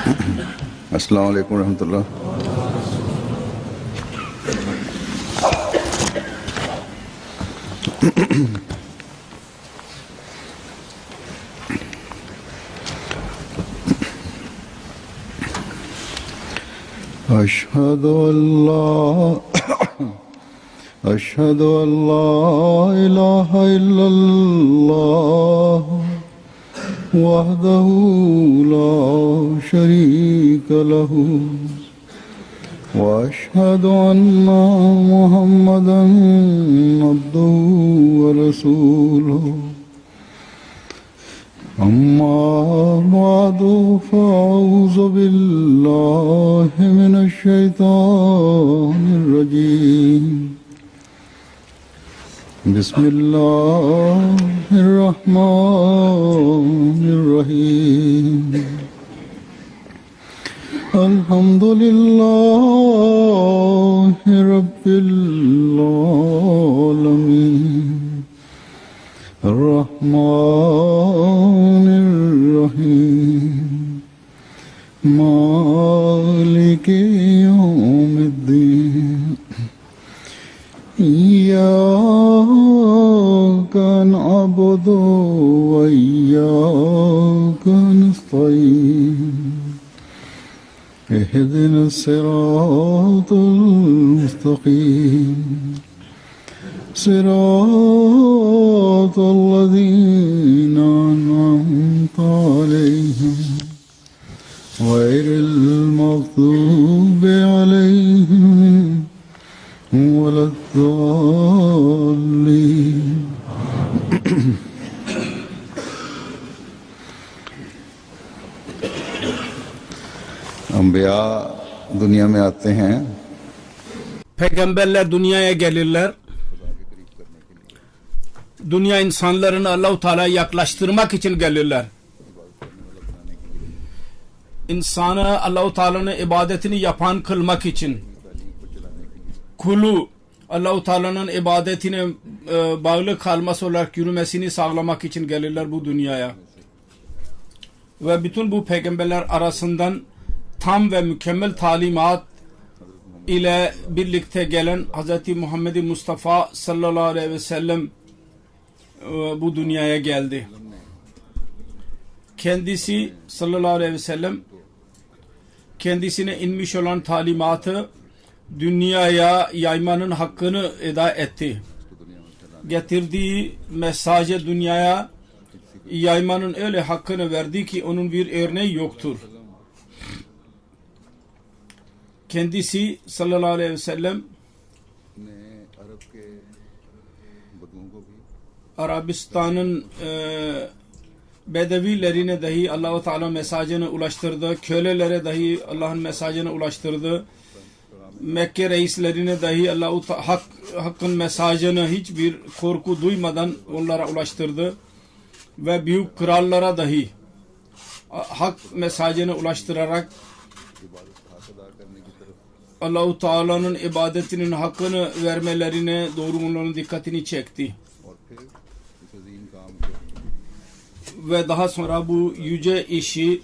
अस्सलाम वालेकुम रहमतुल्लाह। أشهد أن لا إله إلا الله وحده لا شريك له وأشهد أن محمدا عبده ورسوله أما بعد فأعوذ بالله من الشيطان الرجيم بسم الله الرحمن الرحيم الحمد لله رب العالمين الرحمن الرحيم مالك يوم الدين إياك نعبد وإياك نستعين اهدنا الصراط المستقيم صراط الذين أنعمت عليهم غير المغضوب عليهم ولا الضالين. अंबिया दुनिया में आते हैं, Peygamberler dünyaya gelirler. Dünya insanlarını Allah-u Teala'ya yaklaştırmak için gelirler. İnsanı Allah-u Teala'nın ibadetini yapan kılmak için. Kulu Allah-u Teala'nın ibadetine bağlı kalması olarak yürümesini sağlamak için gelirler bu dünyaya. Ve bütün bu peygamberler arasından tam ve mükemmel talimat ile birlikte gelen Hz. Muhammed Mustafa sallallahu aleyhi ve sellem bu dünyaya geldi. Kendisi sallallahu aleyhi ve sellem kendisine inmiş olan talimatı dünyaya yaymanın hakkını eda etti. Getirdiği mesajı dünyaya yaymanın öyle hakkını verdi ki onun bir örneği yoktur. Kendisi sallallahu aleyhi ve sellem Arabistan'ın Bedevilerine dahi Allah-u Teala mesajını ulaştırdı. Kölelere dahi Allah'ın mesajını ulaştırdı. Mekke reislerine dahi Allah-u Hakk'ın mesajını hiçbir korku duymadan onlara ulaştırdı. Ve büyük krallara dahi hak mesajını ulaştırarak Allah-u Teala'nın ibadetinin hakkını vermelerine doğru onların dikkatini çekti. Ve daha sonra bu yüce işi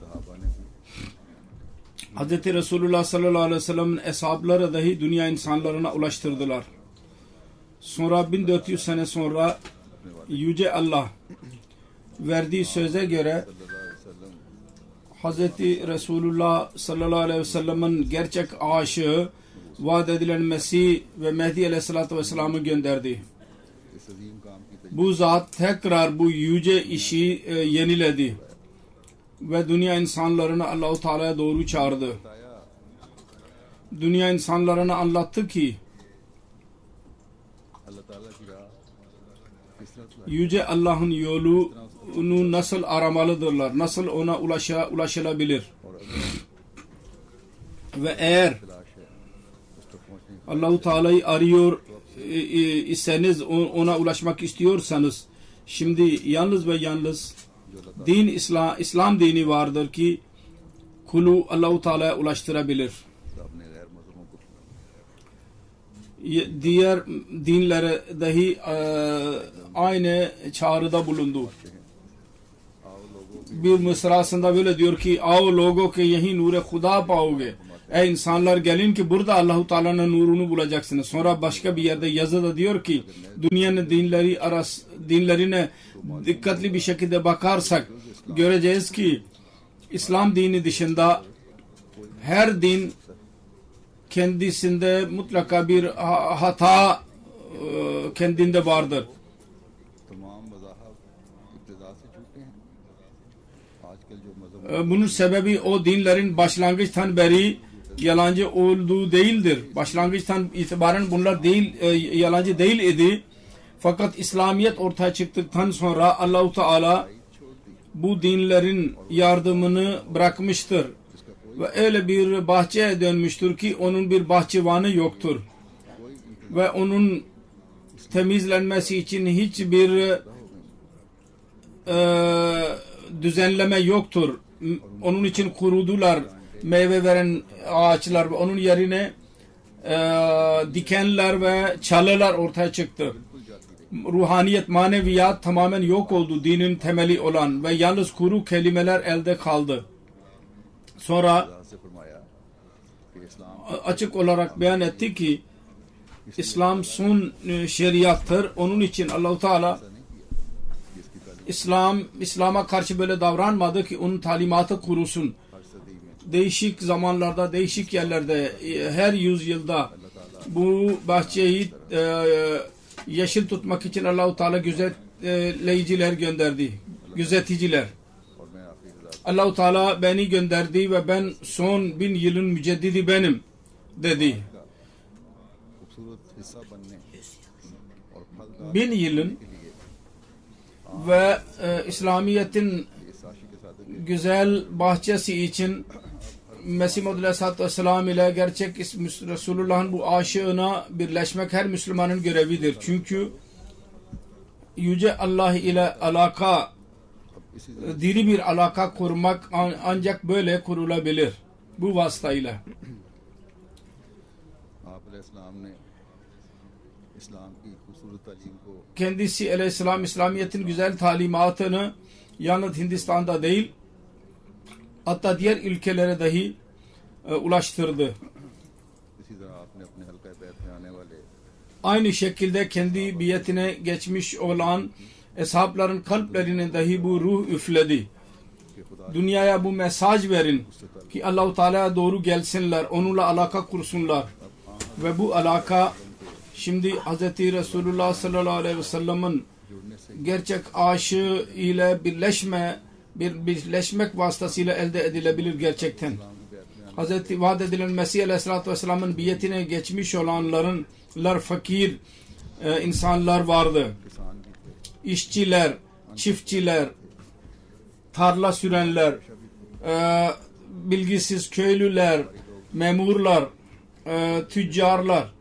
Hz. Resulullah sallallahu aleyhi ve sellem'in eshabları dahi dünya insanlarına ulaştırdılar. Sonra 1400 sene sonra yüce Allah verdiği söze göre Hz. Resulullah sallallahu aleyhi ve sellem'in gerçek aşığı vaat edilen Mesih ve Mehdi aleyhissalatü vesselam'ı gönderdi. Bu zat tekrar bu yüce işi yeniledi ve dünya insanlarını Allah-u Teala'ya doğru çağırdı. Dünya insanlarına anlattı ki yüce Allah'ın yolunu nasıl aramalıdırlar, nasıl ona ulaşılabilir. Ve eğer Allah-u Teala'yı arıyor iseniz, ona ulaşmak istiyorsanız, şimdi yalnız ve yalnız din İslam dini vardır ki kulu Allah-u Teala'ya ulaştırabilir. Diğer dinlere dahi aynı çağrıda bulundu. bir mısrasında böyle diyor ki आओ लोगों के यही नूर खुदा पाओगे. Ey insanlar gelin ki burada Allahu Teala'nın nurunu bulacaksınız. Sonra başka bir yerde yazıda diyor ki dünyanın dinlerine dikkatli bir şekilde bakarsak göreceğiz ki İslam dini dışında her din kendisinde mutlaka bir hata kendinde vardır. तमाम मज़ाहब इब्तिदा से छूटे हैं आजकल जो मज़हब Bunun sebebi o dinlerin başlangıçtan beri yalancı olduğu değildir. Başlangıçtan itibaren bunlar yalancı değil idi. Fakat İslamiyet ortaya çıktıktan sonra Allah-u Teala bu dinlerin yardımını bırakmıştır. Ve öyle bir bahçeye dönmüştür ki onun bir bahçıvanı yoktur. Ve onun temizlenmesi için hiçbir düzenleme yoktur. Onun için kurudular meyve veren ağaçlar ve onun yerine dikenler ve çalılar ortaya çıktı. Ruhaniyet, maneviyat tamamen yok oldu, dinin temeli olan ve yalnız kuru kelimeler elde kaldı. Sonra से फरमाया कि इस्लाम açık olarak beyan etti ki İslam son şeriattır. Onun için Allah-u Teala İslam'a karşı böyle davranmadı ki onun talimatı kurusun. Değişik zamanlarda, değişik yerlerde, her yüzyılda bu bahçeyi yeşil tutmak için Allah-u Teala gözetleyiciler gönderdi. Gözeticiler. और मैं आखिरी हज़ार Allah-u Teala beni gönderdi ve ben son 1000 yılın müceddidi benim dedi. खूबसूरत हिस्सा बनने और फलदार 1000 yılın ve İslamiyet'in इस आशी के साथ güzel bahçesi için Mesih Muhammed Aleyhisselatü Vesselam ile gerçek Resulullah'ın bu aşığına birleşmek her Müslümanın görevidir. Çünkü Yüce Allah ile alaka, diri bir alaka kurmak ancak böyle kurulabilir. Bu vasıtayla. आप अलैहिस्सलाम ने इस्लाम की खूबसूरत तालीम को Kendisi Aleyhisselam İslamiyet'in güzel talimatını yalnız Hindistan'da değil hatta diğer ülkelere dahi ulaştırdı. इसी तरह आपने अपने हल्का बैत में आने वाले Aynı şekilde kendi biyetine geçmiş olan eshapların kalplerine dahi bu ruh üfledi. कि खुदा Dünyaya bu mesaj verin ki Allah-u Teala'ya doğru gelsinler, onunla alaka kursunlar. Ve bu alaka şimdi Hz. Resulullah sallallahu aleyhi ve sellem'in gerçek aşığı ile birleşmek vasıtasıyla elde edilebilir gerçekten. Hz. vaat edilen Mesih aleyhissalatü vesselam'ın biyetine geçmiş olanların fakir insanlar vardı. किसान भी थे İşçiler, çiftçiler, tarla sürenler, bilgisiz köylüler, memurlar, tüccarlar,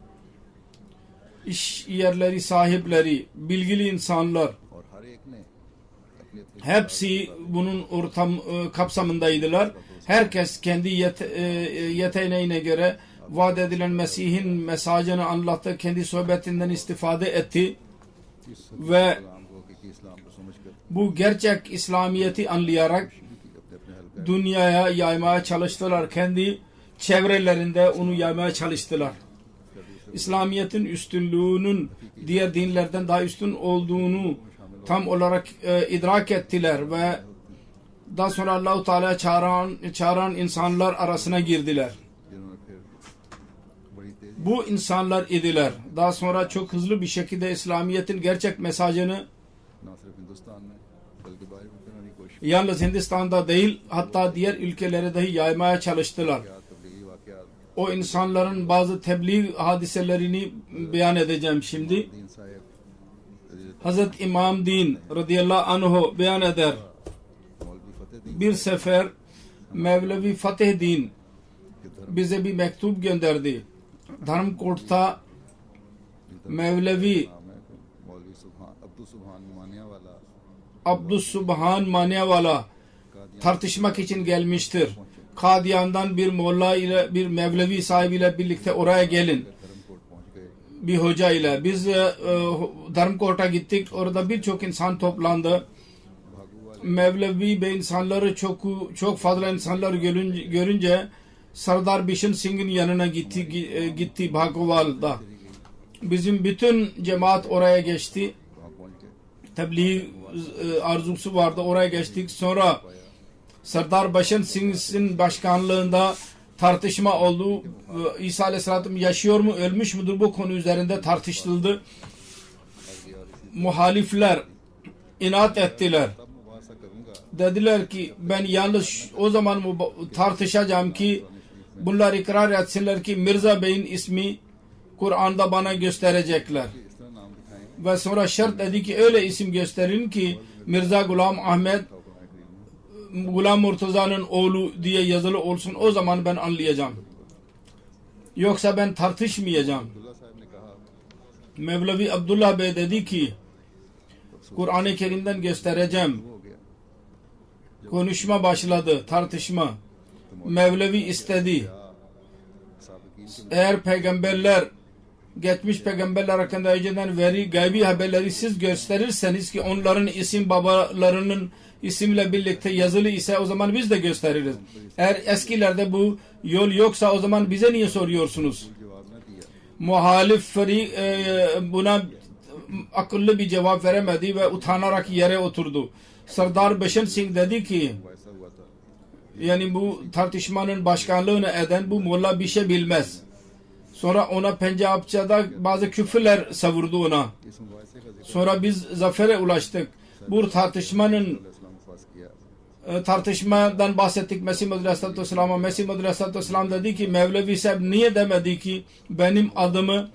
iş yerleri sahipleri, bilgili insanlar और हर एक ने अपनी अपनी hepsi bunun kapsamındaydılar. Herkes kendi yeteneğine göre vaat edilen Mesih'in mesajını anlattı, kendi sohbetinden istifade etti ve इस्लाम को हकीकी इस्लाम को समझकर bu gerçek İslamiyet'i anlayarak अपने अपने हल्का dünyaya yaymaya çalıştılar. Kendi çevrelerinde onu yaymaya çalıştılar. İslamiyet'in üstünlüğünün diğer dinlerden daha üstün olduğunu tam olarak idrak ettiler ve daha sonra Allah-u Teala'ya çağıran insanlar arasına girdiler. जिन्होंने फिर बड़ी तेजी Bu insanlar idiler. Daha sonra çok hızlı bir şekilde İslamiyet'in gerçek mesajını न सिर्फ हिंदुस्तान में बल्कि बाहर भी करने की कोशिश yalnız Hindistan'da değil hatta diğer ülkelere dahi yaymaya çalıştılar. किया तबलीगी वाकयात O insanların bazı tebliğ hadiselerini beyan edeceğim şimdi. दीन साहब Hazret İmam Din radıyallahu anhu beyan eder. मौलवी फतेह दीन Bir sefer Mevlevi Fatih Din के धर्म bize bir mektup gönderdi. Dharmkot'ta Mevlevi नाम है मौलवी सुभान अब्दुल सुभान मानिया वाला Abdüssubhan Maniyavala tartışmak için gelmiştir. Kadiyan'dan bir molla ile bir Mevlevi sahibiyle birlikte oraya gelin. Dharamkot पहुंच गए Bir hoca ile. Biz Dharmkot'a gittik. Orada birçok insan toplandı. Mevlevi ve insanları çok fazla insanlar görünce Sardar Bishan Singh'in yanına gitti Bhagoval'da. Bizim bütün cemaat oraya geçti. Tebliğ arzusu vardı, oraya geçtik. Sonra Sardar Bishan Singh'in başkanlığında tartışma oldu. İsa Aleyhisselam yaşıyor mu, ölmüş müdür, bu konu üzerinde tartışıldı. Muhalifler inat ettiler. Dediler ki ben yalnız o zaman tartışacağım ki bunlar ikrar etsinler ki Mirza Bey'in ismi Kur'an'da bana gösterecekler. Ve sonra şart dedi ki öyle isim gösterin ki Mirza Gulam Ahmet Gulam Murtaza'nın oğlu diye yazılı olsun, o zaman ben anlayacağım. Yoksa ben tartışmayacağım. Mevlevi Abdullah Bey dedi ki Kur'an-ı Kerim'den göstereceğim. Konuşma başladı, tartışma. Mevlevi istedi. Eğer peygamberler, geçmiş peygamberler hakkında önceden gaybi haberleri siz gösterirseniz ki onların isim babalarının isimle birlikte yazılı ise o zaman biz de gösteririz. Eğer eskilerde bu yol yoksa o zaman bize niye soruyorsunuz? Muhalif buna akıllı bir cevap veremedi ve utanarak yere oturdu. Sardar Bishan Singh dedi ki yani bu tartışmanın başkanlığını eden bu molla bir şey bilmez. Sonra ona Pencapça'da bazı küfürler savurdu ona. Sonra biz zafere ulaştık. Bu tartışmadan bahsettik Mesih Maud Aleyhisselam'a. Mesih Maud Aleyhisselam dedi ki Mevlevi Sahib niye demedi ki benim adımı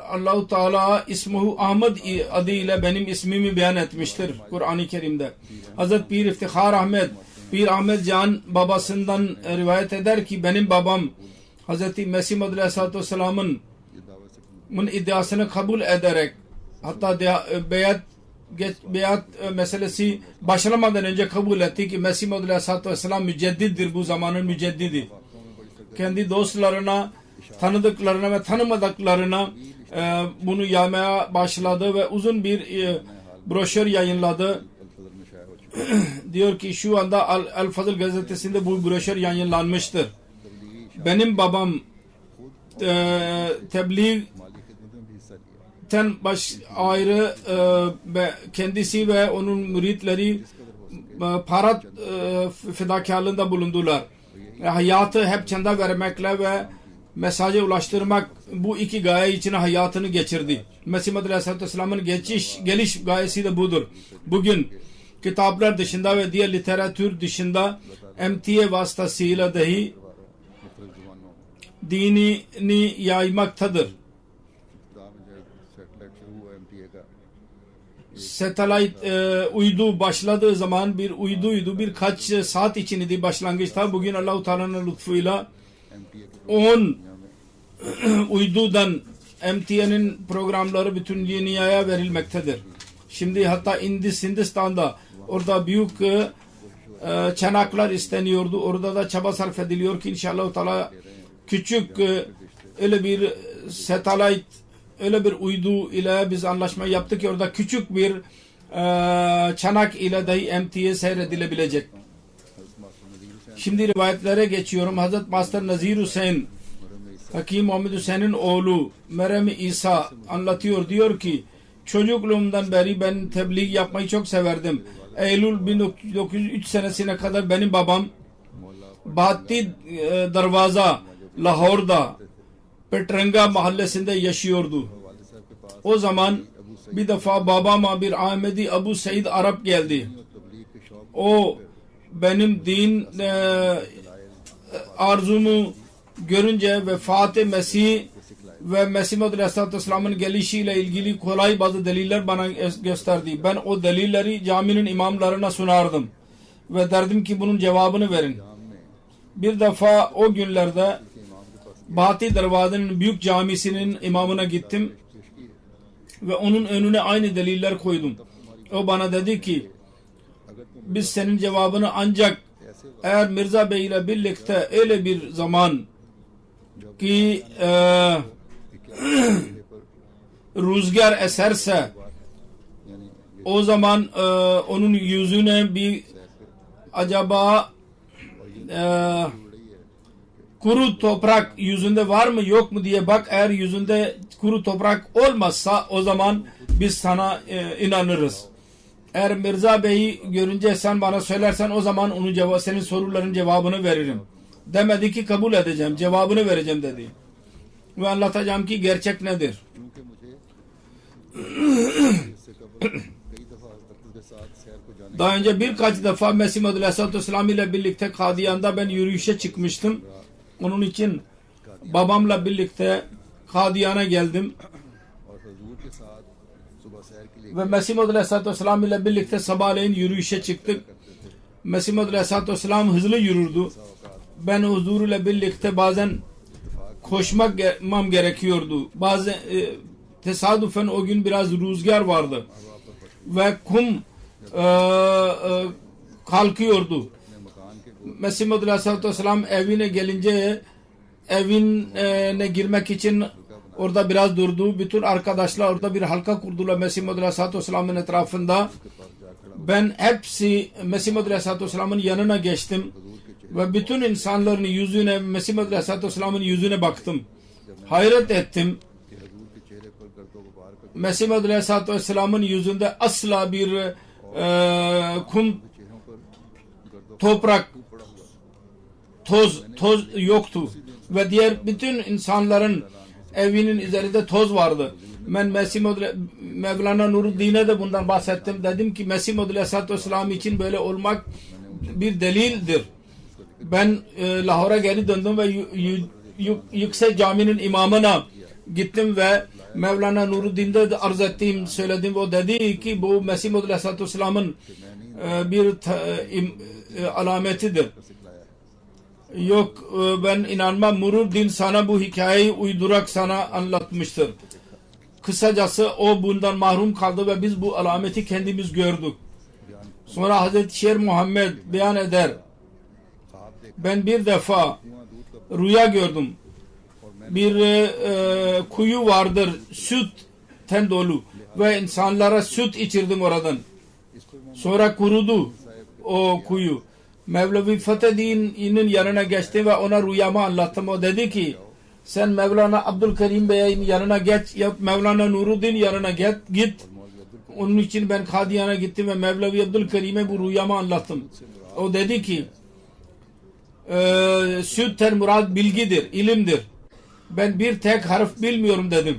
Allah-u Teala ismuhu Ahmet adıyla benim ismimi beyan etmiştir Kur'an-ı Kerim'de. Hazreti Pir İftihar Ahmet, Pir Ahmet Can babasından rivayet eder ki benim babam Hazreti Mesih Maud Aleyhisselam'ın iddiasını kabul ederek hatta beyat meselesi başlamadan önce kabul etti ki Mesih Maud Aleyhisselam müceddittir, bu zamanın müceddidi. Kendi dostlarına, tanıdıklarına ve tanımadıklarına bunu yaymaya başladı ve uzun bir broşür yayınladı. Diyor ki şu anda Al Fazıl gazetesinde bu broşür yayınlanmıştır. Benim babam tebliğten ayrı kendisi ve onun müritleri para fedakarlığında bulundular. Hayatı hep çanda vermekle ve mesajı ulaştırmak, bu iki gaye için hayatını geçirdi. Mesih Maud Aleyhisselam'ın geliş gayesi de budur. Bugün kitaplar dışında ve diğer literatür dışında MTA vasıtasıyla dahi dinini yaymaktadır. Satellite uydu başladığı zaman bir uyduydu, birkaç saat içindi başlangıçta. Bugün Allah-u Teala'nın lütfuyla 10 uydudan MTA'nın programları bütün dünyaya verilmektedir. Şimdi hatta Hindistan'da orada büyük çanaklar isteniyordu. Orada da çaba sarf ediliyor ki inşallah Teala küçük öyle bir satellite, öyle bir uydu ile biz anlaşma yaptık ki orada küçük bir çanak ile dahi MTA seyredilebilecek. Şimdi rivayetlere geçiyorum. Hazret Master Nazir Hüseyin, Hakim Muhammed Hüseyin'in oğlu Meryem İsa anlatıyor. Diyor ki çocukluğumdan beri ben tebliğ yapmayı çok severdim. Eylül 1903 senesine kadar benim babam Bahati Darvaza Lahor'da Petranga mahallesinde yaşıyordu. O zaman bir defa babama bir Ahmedi Abu Said Arap geldi. O benim din arzumu görünce ve Fatih Mesih ve Mesih Maud Aleyhisselam'ın gelişiyle ilgili kolay bazı deliller bana gösterdi. Ben o delilleri caminin imamlarına sunardım ve derdim ki bunun cevabını verin. Bir defa o günlerde Bahati Darvaza'nın büyük camisinin imamına gittim ve onun önüne aynı deliller koydum. O bana dedi ki biz senin cevabını ancak eğer Mirza Bey ile birlikte öyle bir zaman ki rüzgar eserse O zaman onun yüzüne bir acaba kuru toprak yüzünde var mı yok mu diye bak. Eğer yüzünde kuru toprak olmazsa o zaman biz sana inanırız. Eğer Mirza Bey'i görünce sen bana söylersen o zaman onun senin soruların cevabını veririm. Demedi ki kabul edeceğim, cevabını vereceğim dedi. Ve anlatacağım ki gerçek nedir. Daha önce birkaç defa Mesih Maud Aleyhisselatü Vesselam ile birlikte Kadiyan'da ben yürüyüşe çıkmıştım. Onun için babamla birlikte Kadiyan'a geldim. Ve Mesih Maud Aleyhisselatü Vesselam ile birlikte sabahleyin yürüyüşe çıktık. Mesih Maud Aleyhisselatü Vesselam hızlı yürürdü. Ben huzuruyla birlikte bazen koşmam gerekiyordu. Bazen tesadüfen o gün biraz rüzgar vardı. Ve kum kalkıyordu. Mesih Maud Aleyhisselatü Vesselam evine gelince evine girmek için orada biraz durdu. Bütün arkadaşlar orada bir halka kurdular Mesih Maud Aleyhisselatü Vesselam'ın etrafında. Ben hepsi Mesih Maud Aleyhisselatü Vesselam'ın yanına geçtim. Ve bütün insanların yüzüne, Mesih Maud Aleyhisselatü Vesselam'ın yüzüne baktım. Hayret ettim. Mesih Maud Aleyhisselatü Vesselam'ın yüzünde asla bir kum, toprak, toz yoktu. Ve diğer bütün insanların evinin üzerinde toz vardı. Ben Mevlana Nuruddin'e de bundan bahsettim. Dedim ki Mesih Maud Aleyhisselatü Vesselam için böyle olmak bir delildir. Ben Lahor'a geri döndüm ve Yüksek Cami'nin imamına gittim ve Mevlana Nuruddin'de de arz ettiğim söyledim. O dedi ki bu Mesih Maud Aleyhisselatü Vesselam'ın bir alametidir. Yok ben inanmam. Nuruddin sana bu hikayeyi uydurak sana anlatmıştır. Kısacası o bundan mahrum kaldı ve biz bu alameti kendimiz gördük. Sonra Hazreti Şer Muhammed beyan eder. Ben bir defa rüya gördüm. Bir kuyu vardır sütten dolu ve insanlara süt içirdim oradan. Sonra kurudu o kuyu. Mevlevi Fetheddin'in yanına geçti ve ona rüyamı anlattım. O dedi ki sen Mevlana Abdülkerim Bey'in yanına geç ya Mevlana Nuruddin yanına git. Onun için ben Kadiyan'a gittim ve Mevlevi Abdülkerim'e bu rüyamı anlattım. O dedi ki sütten murad bilgidir, ilimdir. Ben bir tek harf bilmiyorum dedim.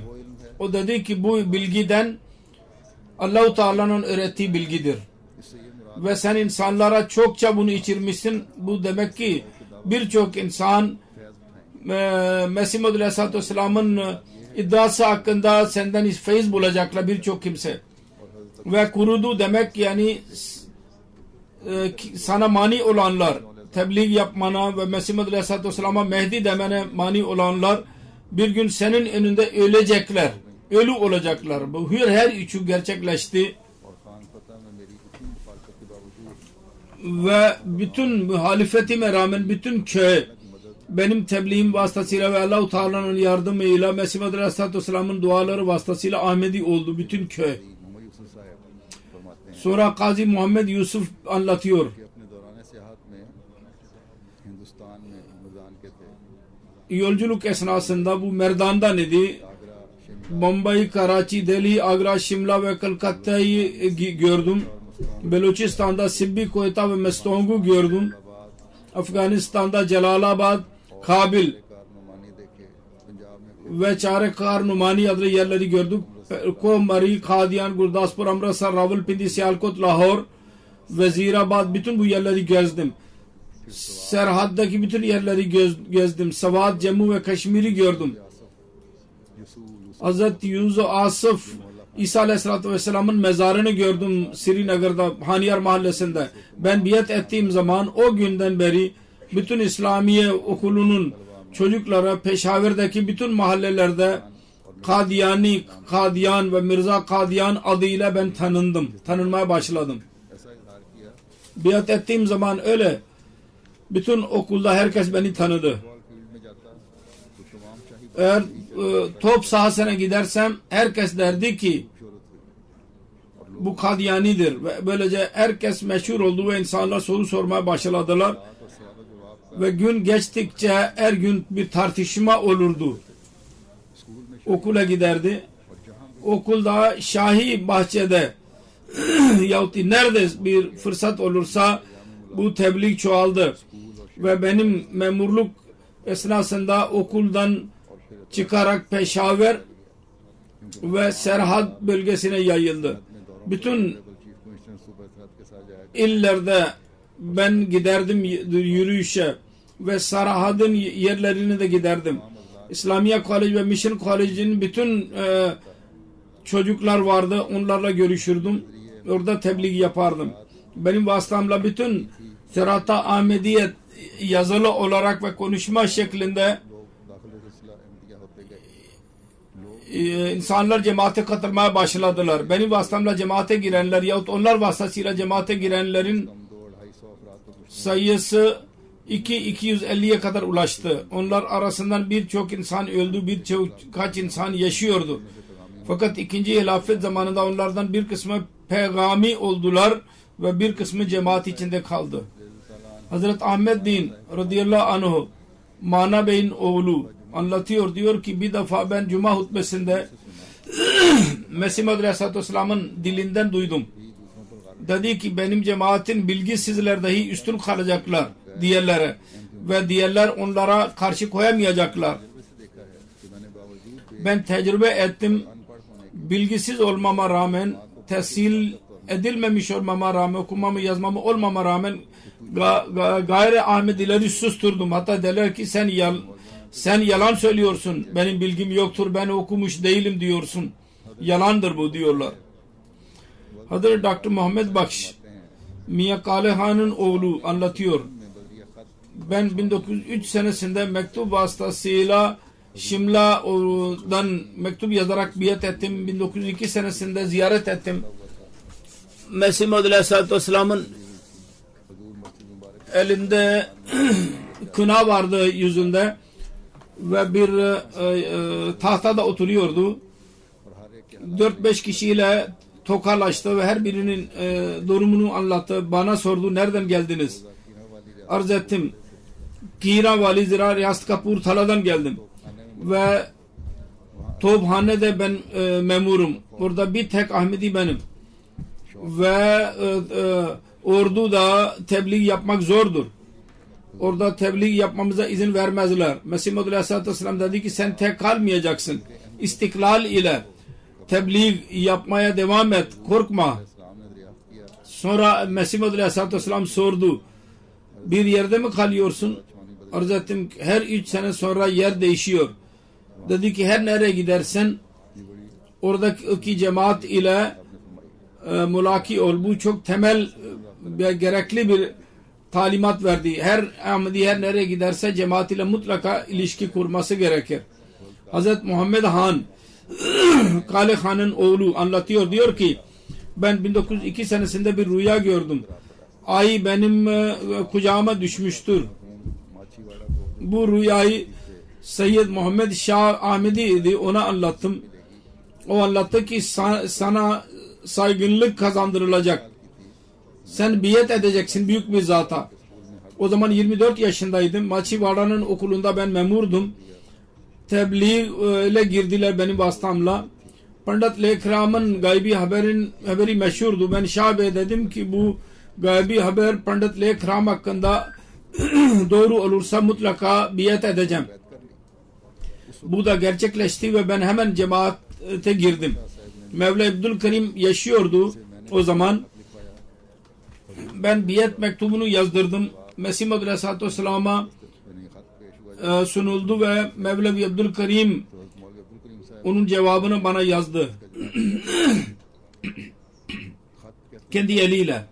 O dedi ki bu bilgiden Allah-u Teala'nın öğrettiği bilgidir. Ve sen insanlara çokça bunu içirmişsin. Bu demek ki birçok insan Mesih Maud Aleyhisselatü Vesselam'ın iddiası hakkında senden feyiz bulacaklar birçok kimse. Ve kurudu demek yani sana mani olanlar, tebliğ yapmana ve Mesih Maud Aleyhisselatü Vesselam'a Mehdi demene mani olanlar bir gün senin önünde ölecekler. Ölü olacaklar. Bu her üçü gerçekleşti. Ve bütün muhalefetime rağmen bütün köy benim tebliğim vasıtasıyla ve Allah-u Teala'nın yardımıyla Mesih Maud Aleyhisselatü Vesselam'ın duaları vasıtasıyla Ahmedi oldu bütün köy. Sonra Kazi Muhammed Yusuf anlatıyor. Yolculuk esnasında bu Merdan'dan idi. Bombay, Karachi, Delhi, Agra, Şimla ve Kolkata'yı gördüm. Beluçistan'da Sibbi, Koyta ve Mestong'u gördüm. Afganistan'da Celalabad, Kabil ve Çarekar Numani adlı yerleri gördük. Komari, Kadiyan, Gurdaspur, Amritsar, Rawalpindi, Sialkot, Lahore, Vezirabad bütün bu yerleri gezdim. Serhaddaki bütün yerleri gezdim. Savad, Cemmu ve Kaşmir'i gördüm. Hazreti Yusuf Asif İsa Aleyhisselatü Vesselam'ın mezarını gördüm Srinagar'da Haniyar mahallesinde. Ben biat ettiğim zaman o günden beri bütün İslamiye okulunun çocuklara Peşaver'deki bütün mahallelerde Kadiyan ve Mirza Kadiyan adıyla ben tanınmaya başladım. Biat ettiğim zaman öyle bütün okulda herkes beni tanıdı. Eğer top sahasına gidersem herkes derdi ki bu Kadiyani'dir. Ve böylece herkes meşhur oldu ve insanlar soru sormaya başladılar. Ve gün geçtikçe her gün bir tartışma olurdu. Okula giderdi. Okulda Şahi Bahçe'de yahut nerede bir fırsat olursa bu tebliğ çoğaldı. Ve benim memurluk esnasında okuldan çıkarak Peşaver ve Serhat bölgesine yayıldı. Bütün illerde ben giderdim yürüyüşe ve Serhat'ın yerlerine de giderdim. İslamiye College ve Mission College'in bütün çocuklar vardı. Onlarla görüşürdüm. Orada tebliğ yapardım. Benim vasıtamla bütün Serhat-ı Ahmediye yazılı olarak ve konuşma şeklinde insanlar cemaate katılmaya başladılar. Benim vasıtamla cemaate girenler yahut onlar vasıtasıyla cemaate girenlerin sayısı 250'ye kadar ulaştı. Onlar arasından birçok insan öldü, birkaç insan yaşıyordu. Fakat ikinci hilafet zamanında onlardan bir kısmı peygami oldular ve bir kısmı cemaat içinde kaldı. Hazreti Ahmet Din radıyallahu anh Mana Bey'in oğlu anlatıyor, diyor ki bir defa ben Cuma hutbesinde Mesih Maud Aleyhisselatü Vesselam'ın dilinden duydum. Dedi ki benim cemaatin bilgisizler dahi üstün kalacaklar diğerlere ve diğerler onlara karşı koyamayacaklar. Ben tecrübe ettim, bilgisiz olmama rağmen, tehsil edilmemiş olmama rağmen, okumamı yazmamı olmama rağmen gayri Ahmedileri susturdum. Hatta derler ki sen yalan söylüyorsun, benim bilgim yoktur, ben okumuş değilim diyorsun. Yalandır bu diyorlar. Hazreti Dr. Muhammed Bakş Miya Kalehan'ın oğlu anlatıyor. Ben 1903 senesinde mektup vasıtasıyla Şimla'dan mektup yazarak biat ettim. 1902 senesinde ziyaret ettim. Mesih Maud Aleyhisselatü Vesselam'ın elinde kına vardı yüzünde ve bir tahtada oturuyordu. 4-5 kişiyle tokalaştı ve her birinin durumunu anlattı. Bana sordu, nereden geldiniz? Arz ettim. Kira Vali Zira Riyast Kapurthala'dan geldim. Ve Tophane'de ben memurum. Burada bir tek Ahmedi benim. Ve orduda tebliğ yapmak zordur. Orada tebliğ yapmamıza izin vermezler. Mesih Maud Aleyhisselatü Vesselam dedi ki sen tek kalmayacaksın. İstiklal ile tebliğ yapmaya devam et. Korkma. Sonra Mesih Maud Aleyhisselatü Vesselam sordu. Bir yerde mi kalıyorsun? Arz ettim. Her 3 sene sonra yer değişiyor. Dedi ki her nereye gidersen oradaki cemaat ile mulaki ol. Bu çok temel ve gerekli bir talimat verdi. Her Ahmedi her nereye giderse cemaat ile mutlaka ilişki kurması gerekir. Hazreti Muhammed Han Kale Han'ın oğlu anlatıyor, diyor ki ben 1902 senesinde bir rüya gördüm. Ay benim kucağıma düşmüştür. Bu rüyayı Seyyid Muhammed Şah Ahmedi idi, ona anlattım. O anlattı ki sana saygınlık kazandırılacak. Sen biat edeceksin büyük bir zata. O zaman 24 yaşındaydım. Maçivara'nın okulunda ben memurdum. Tebliğ ile girdiler benim vasıtamla. Pandit Lekram'ın gaybi haberi meşhurdu. Ben Şah Bey dedim ki bu gaybi haber Pandit Lekram hakkında doğru olursa mutlaka biat edeceğim. Bu da gerçekleşti ve ben hemen cemaate girdim. Mevla Abdülkerim yaşıyordu o zaman. Ben biat mektubunu yazdırdım. Mesih Maud Aleyhisselatü Vesselam'a sunuldu ve Mevlevi Abdülkerim onun cevabını bana yazdı. Kendi eliyle.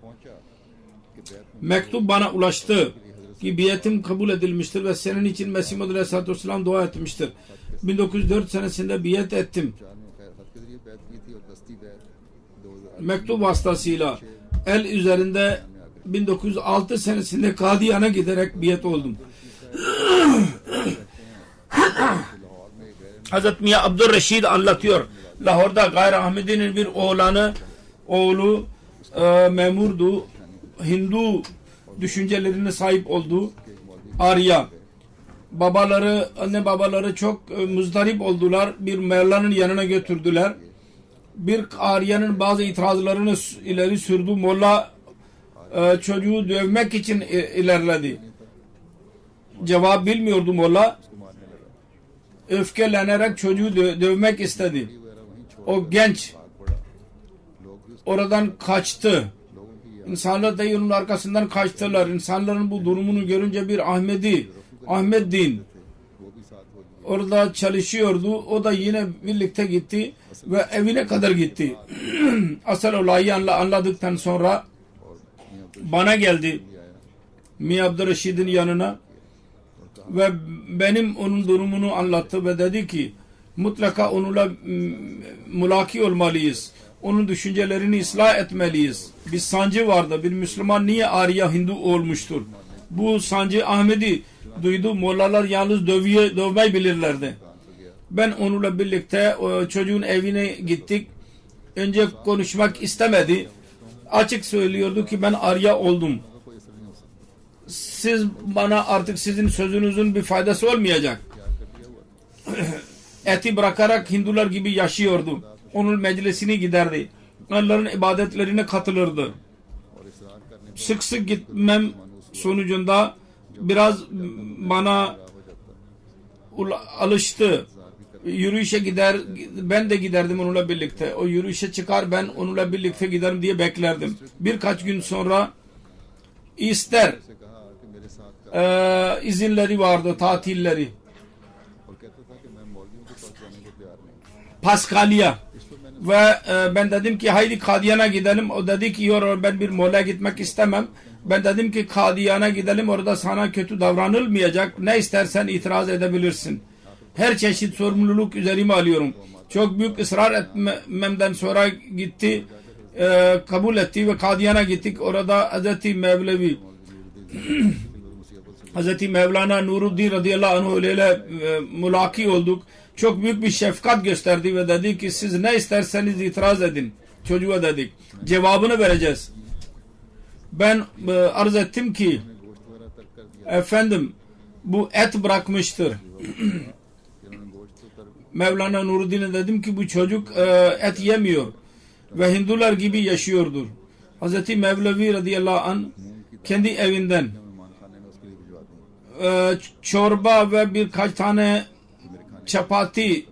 Mektup bana ulaştı ki biatim kabul edilmiştir ve senin için Mesih Maud Aleyhisselatü Vesselam dua etmiştir. 1904 senesinde biat ettim. Mektup vasıtasıyla el üzerinde 1906 senesinde Kadiyan'a giderek biat oldum. Hazreti Miya Abdülreşid anlatıyor. Lahor'da Gayr Ahmedi'nin bir oğlanı oğlu memurdu. Hindu düşüncelerine sahip oldu. Arya. Babaları, anne babaları çok muzdarip oldular. Bir Mevla'nın yanına götürdüler. Bir Arya'nın bazı itirazlarını ileri sürdü. Molla çocuğu dövmek için ilerledi. Cevap bilmiyordu Molla. Öfkelenerek çocuğu dövmek istedi. O genç oradan kaçtı. İnsanlar da onun arkasından kaçtılar. İnsanların bu durumunu görünce bir Ahmet Din orada çalışıyordu. O da yine birlikte gitti ve evine kadar gitti. Asıl olayı anladıktan sonra bana geldi. Miye Abdurreşid'in yanına ve benim onun durumunu anlattı ve dedi ki mutlaka onunla mülaki olmalıyız. Onun düşüncelerini ıslah etmeliyiz. Bir sancı vardı. Bir Müslüman niye Arya Hindu olmuştur? Bu sancı Ahmedi duydu. Mollalar yalnız dövmeyi bilirlerdi. Ben onunla birlikte çocuğun evine gittik. Önce konuşmak istemedi. Açık söylüyordu ki ben Arya oldum. Siz bana artık sizin sözünüzün bir faydası olmayacak. Eti bırakarak Hindular gibi yaşıyordu. Onun meclisini giderdi. Onların ibadetlerine katılırdı. Sık sık gitmem sonucunda biraz bana alıştı. Yürüyüşe gider, ben de giderdim onunla birlikte. O yürüyüşe çıkar, ben onunla birlikte giderim diye beklerdim. Birkaç gün sonra İster izinleri vardı, tatilleri. Paskalya. Ve ben dedim ki haydi Kadiyan'a gidelim. O dedi ki yok ben bir mola gitmek istemem. Ben dedim ki Kadiyan'a gidelim, orada sana kötü davranılmayacak. Ne istersen itiraz edebilirsin. Her çeşit sorumluluk üzerime alıyorum. Çok büyük ısrar etmemden sonra gitti. Kabul etti ve Kadiyan'a gittik. Orada Hazreti Mevlevi Hazreti Mevlana Nuruddin radıyallahu anh ile mülaki olduk. Çok büyük bir şefkat gösterdi ve dedi ki siz ne isterseniz itiraz edin. Çocuğa dedik. Cevabını vereceğiz. Ben arz ettim ki efendim bu et bırakmıştır. Mevlana Nuruddin'e dedim ki bu çocuk et yemiyor ve Hindular gibi yaşıyordur. Hazreti Mevlevi radıyallahu anh kendi evinden çorba ve birkaç tane çapati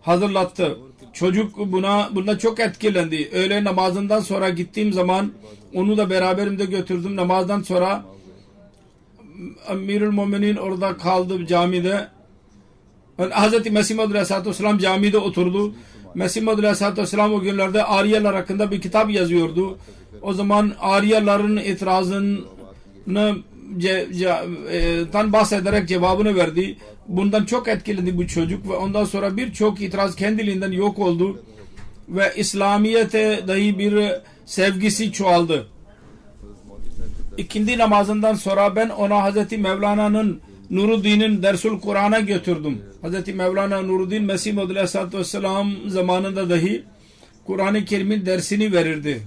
hazırlattı. Çocuk buna çok etkilendi. Öğle namazından sonra gittiğim zaman onu da beraberimde götürdüm. Namazdan sonra Amirul Muminin orada kaldı camide. Hazreti Mesih Maud Aleyhisselatü Vesselam camide oturdu. Mesih Maud Aleyhisselatü Vesselam o günlerde Aryalar hakkında bir kitap yazıyordu. O zaman Aryaların itirazını bahsederek cevabını verdi. Bundan çok etkilendi bu çocuk ve ondan sonra birçok itiraz kendiliğinden yok oldu ve İslamiyet'e dahi bir sevgisi çoğaldı. İkindi namazından sonra ben ona Hazreti Mevlana'nın Nuruddin'in Dersul Kur'an'a götürdüm. Hazreti Mevlana Nuruddin Mesih Maud Aleyhisselatü Vesselam zamanında dahi Kur'an-ı Kerim'in dersini verirdi.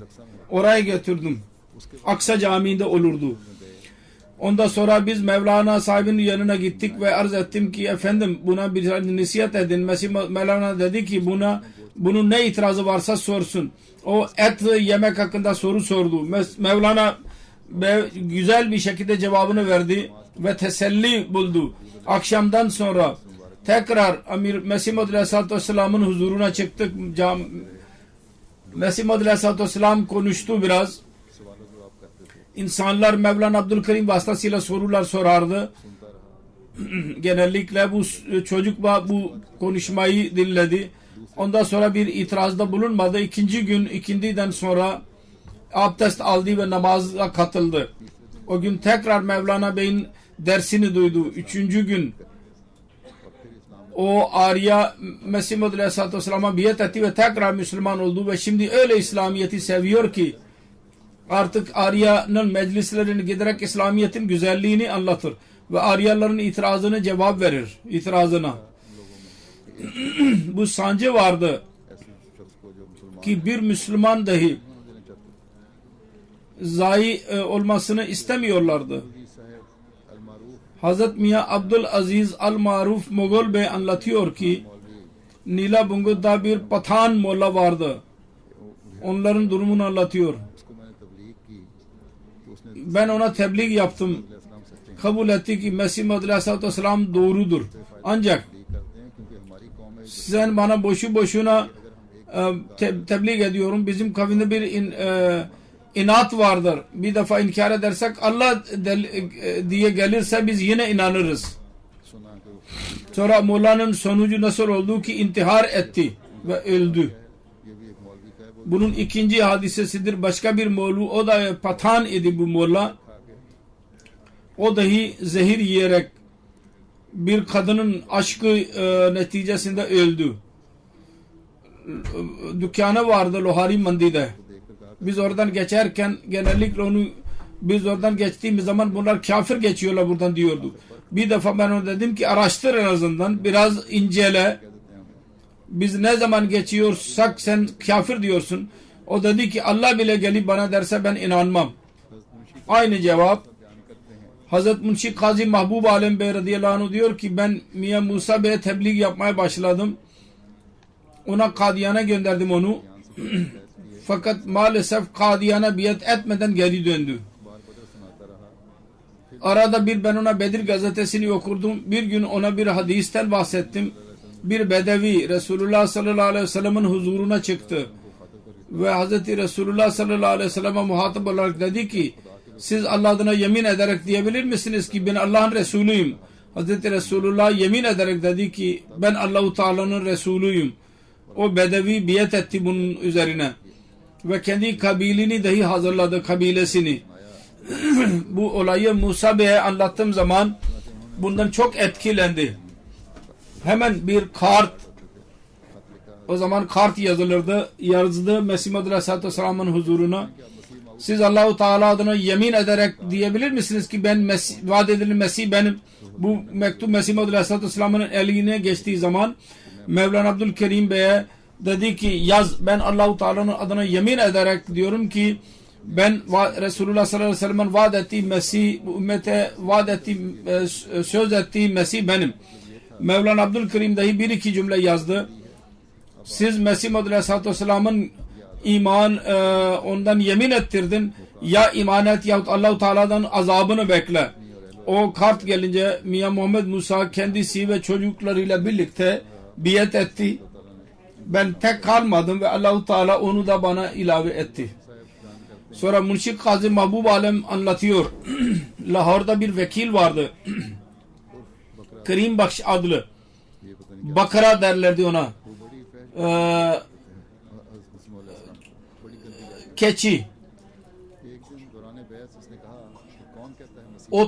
Oraya götürdüm. Aksa Camii'nde olurdu. Ondan sonra biz Mevlana sahibinin yanına gittik ve arz ettim ki efendim buna bir nasihat edin. Mevlana dedi ki bunun ne itirazı varsa sorsun. O et yemek hakkında soru sordu. Mevlana güzel bir şekilde cevabını verdi ve teselli buldu. Akşamdan sonra tekrar Mesih Maud Aleyhisselatü Vesselam'ın huzuruna çıktık. Mesih Maud Aleyhisselatü Vesselam konuştu biraz. İnsanlar Mevlana Abdülkerim vasıtasıyla sorular sorardı. Genellikle bu çocuk bu konuşmayı dinledi. Ondan sonra bir itirazda bulunmadı. İkinci gün ikindiden sonra abdest aldı ve namaza katıldı. O gün tekrar Mevlana Bey'in dersini duydu. Üçüncü gün o Arya Mesih Maud Aleyhisselatü Vesselam'a biat etti ve tekrar Müslüman oldu ve şimdi öyle İslamiyet'i seviyor ki artık Arya'nın meclislerini giderek İslamiyet'in güzelliğini anlatır ve Aryaların itirazını cevap verir. İtirazına. Bu sancı vardı. ki bir Müslüman dahi देना चाहते zayi olmasını istemiyorlardı. जी साहब अल-मारूफ Hazret Miyan Abdülaziz Al-Maruf Mogol Bey anlatıyor ki मौलवी Nilabungut'ta bir Pathan molla vardı. Onların durumunu anlatıyor. उसको मैंने तबलीग की तो उसने Ben ona tebliğ yaptım. इस्लाम सच्चे हैं Kabul etti ki Mesih Muhammed Aleyhisselatü Vesselam doğrudur. Ancak तबलीग करते हैं क्योंकि हमारी कौम में sen bana boşu boşuna tebliğ ediyorum. Bizim kavimde bir inat vardır. Bir defa inkar edersek Allah diye gelirse biz yine inanırız. सुना कि Sonra Molla'nın sonucu nasıl oldu ki intihar etti ve öldü. ये भी एक मौलवी का है वो Bunun ikinci hadisesidir. Başka bir Moğlu, o da Pathan idi bu Molla. O dahi zehir yiyerek bir kadının aşkı neticesinde öldü. Dükkanı vardı Lohari Mandi'de. देखकर कहा Biz oradan geçerken genellikle onu biz oradan geçtiğimiz zaman bunlar kafir geçiyorlar buradan diyordu. Bir defa ben ona dedim ki araştır en azından biraz incele. देते हैं हमें Biz ne zaman geçiyorsak sen kafir diyorsun. O dedi ki Allah bile gelip bana derse ben inanmam. Aynı cevap बयान करते हैं Hazret Munşi Kazi Mahbub Alem Bey radıyallahu anh diyor ki ben Miyan Musa Bey'e tebliğ yapmaya başladım. Ona Kadiyan'a gönderdim onu. Fakat maalesef Kadiyan'a biat etmeden geri döndü. बार बदर सुनाता रहा Arada bir ben ona Bedir gazetesini okurdum. Bir gün ona bir hadisten bahsettim. Bir bedevi Resulullah sallallahu aleyhi ve sellem'in huzuruna çıktı. Ve Hazreti Resulullah sallallahu aleyhi ve sellem'e muhatap olarak dedi ki siz Allah adına yemin ederek diyebilir misiniz ki ben Allah'ın Resulüyüm. Hazreti Resulullah yemin ederek dedi ki ben Allah-u Teala'nın Resulüyüm. O bedevi biat etti bunun üzerine. Ve kendi kabilini dahi hazırladı, kabilesini. Bu olayı Musa Bey'e anlattığım zaman bundan çok etkilendi. Hemen bir kart, o zaman kart yazdı Mesih Muhammed Aleyhisselatü Vesselam'ın huzuruna. Siz Allah-u Teala adına yemin ederek diyebilir misiniz ki ben vaat edilen Mesih benim? Bu mektup Mesih Muhammed Aleyhisselatü Vesselam'ın eline geçtiği zaman Mevlana Abdülkerim Bey'e dedi ki yaz ben Allah-u Teala'nın adına yemin ederek diyorum ki ben Resulullah sallallahu aleyhi ve sellem'in vaat ettiği Mesih, bu ümmete vaat ettiği, söz ettiği Mesih benim. Mevlana Abdülkerim dahi bir iki cümle yazdı. Siz Mesih Muhammed Aleyhisselatü Vesselam'ın ondan yemin ettirdin. Ya iman et yahut Allah-u Teala'dan azabını bekle. O kart gelince Miyan Muhammed Musa kendisi ve çocuklarıyla birlikte biat etti. Ben tek kalmadım ve Allah-u Teala onu da bana ilave etti. Sonra Munşi Kazi Mahbub Alem anlatıyor. Lahor'da bir vekil vardı. Kerim Bakş adlı. ये पता नहीं Bakara derlerdi ona. वो बड़ी फैशन बड़ी गंदी Keçi. एक दिन दौरान बहस उसने कहा कि कौन कहता है मसीह O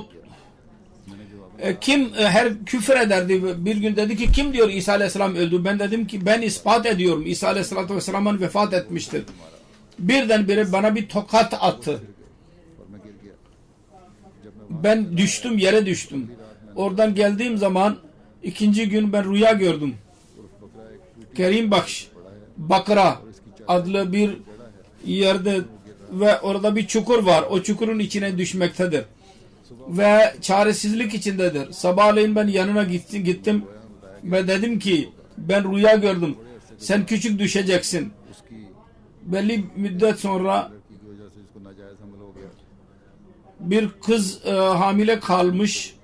मैंने जवाब kim her küfür ederdi. Bir gün dedi ki kim diyor İsa Aleyhisselam öldü. Ben dedim ki ben ispat ediyorum. İsa Aleyhisselatü Vesselam'ın vefat etmiştir. Birdenbire bana bir tokat attı. और मैं गिर गया जब मैं Ben düştüm, yere düştüm. Oradan geldiğim zaman ikinci gün ben rüya gördüm. उर्फ बकरा एक टूटी Kerim Bakş Bakra adlı bir yerde ve orada bir çukur var. O çukurun içine düşmektedir. Ve çaresizlik içindedir. Sabahleyin ben yanına gittim ve dedim ki ben rüya gördüm. Sen küçük düşeceksin. उसकी Belli müddet sonra लड़की की वजह से इसको नाजायज हमला हो गया bir kız hamile kalmış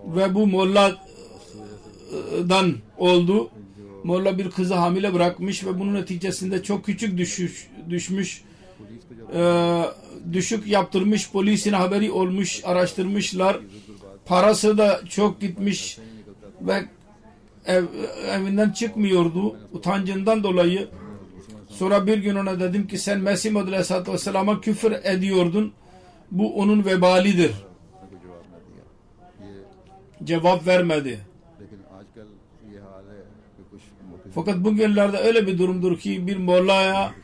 ve bu molladan oldu. Molla bir kızı hamile bırakmış ve bunun neticesinde çok küçük düşmüş. Police को जब Düşük yaptırmış. Polisin haberi olmuş. Araştırmışlar. Parası da çok gitmiş ve evinden çıkmıyordu. Utancından dolayı. Sonra bir gün ona dedim ki sen Mesih Muhammed Aleyhisselatü Vesselam'a küfür ediyordun. Bu onun vebalidir. कोई जवाब न दिया ये Cevap vermedi. लेकिन आजकल ये हाल है कि कुछ मौके Fakat bugünlerde öyle bir durumdur ki bir mollaya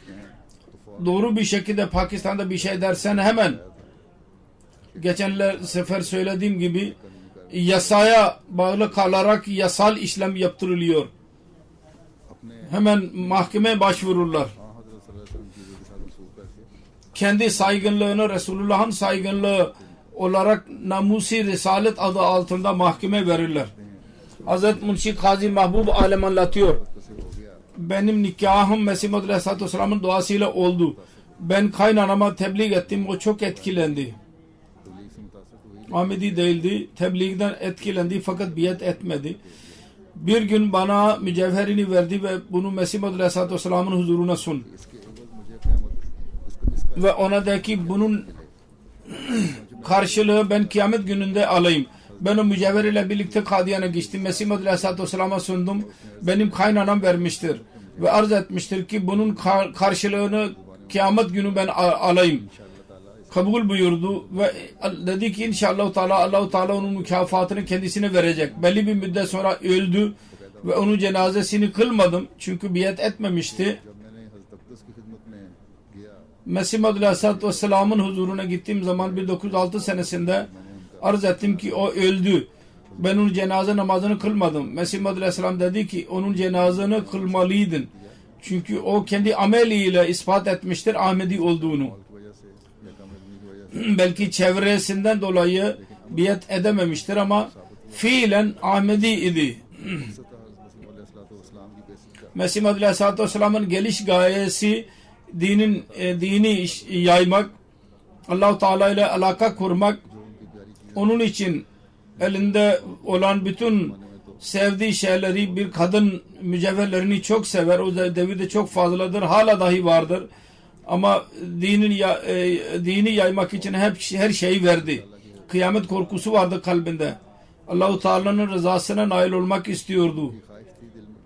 doğru bir şekilde Pakistan'da bir şey dersen hemen geçen sefer söylediğim gibi yasaya bağlı kalarak yasal işlem yaptırılıyor. अपने hemen mahkemeye başvururlar. हाँ हजरत सल्लल्लाहु अलैहि वसल्लम की के साथ मंसूब करके Kendi saygınlığını Resulullah'ın saygınlığı olarak namusi risalet adı altında mahkeme verirler. Hazreti Munşi Kazi Mahbub Alem anlatıyor. से हो गया Benim nikahım Mesih Muhammed Aleyhisselatü Vesselam'ın duasıyla oldu. Ben kaynanama tebliğ ettim. O çok etkilendi. तबलीग से मुतासर हुई Ahmedi değildi. Tebliğden etkilendi fakat biat etmedi. Bir gün bana mücevherini verdi ve bunu Mesih Muhammed Aleyhisselatü Vesselam'ın huzuruna sun. इसके एवज मुझे क़यामत इसका Ve ona de ki bunun karşılığı ben kıyamet gününde alayım. Ben o mücevher ile birlikte Kadiyan'a geçtim. Mesih Muhammed Aleyhisselatü Vesselam'a sundum. Benim kaynanam vermiştir. Ve arz etmiştir ki bunun karşılığını kıyamet günü ben alayım. Kabul buyurdu ve dedi ki inşallah Allah-u Teala onun mükafatını kendisine verecek. Belli bir müddet sonra öldü ve onun cenazesini kılmadım. Çünkü biat etmemişti. जब मैंने हज़रत अक़दस की खिदमत में गया Mesih Muhammed Aleyhisselatü Vesselam'ın huzuruna gittiğim zaman 1906 senesinde arz ettim ki o öldü. Ben onun cenaze namazını kılmadım. Mesih Muhammed Aleyhisselam dedi ki onun cenazını kılmalıydın. Çünkü o kendi ameliyle ispat etmiştir Ahmedi olduğunu. की वजह से या कम इल्मी की वजह से Belki çevresinden dolayı biat edememiştir ama fiilen Ahmedi idi. Mesih Muhammed Aleyhisselatü Vesselam'ın geliş gayesi dini yaymak, Allah-u Teala ile alaka kurmak, onun için elinde olan bütün sevdiği şeyleri bir kadın mücevherlerini çok sever. O devirde çok fazladır. Hala dahi vardır. Ama dini yaymak için her şeyi verdi. Kıyamet korkusu vardı kalbinde. Allah-u Teala'nın rızasına nail olmak istiyordu. ख्वाहिश थी दिल में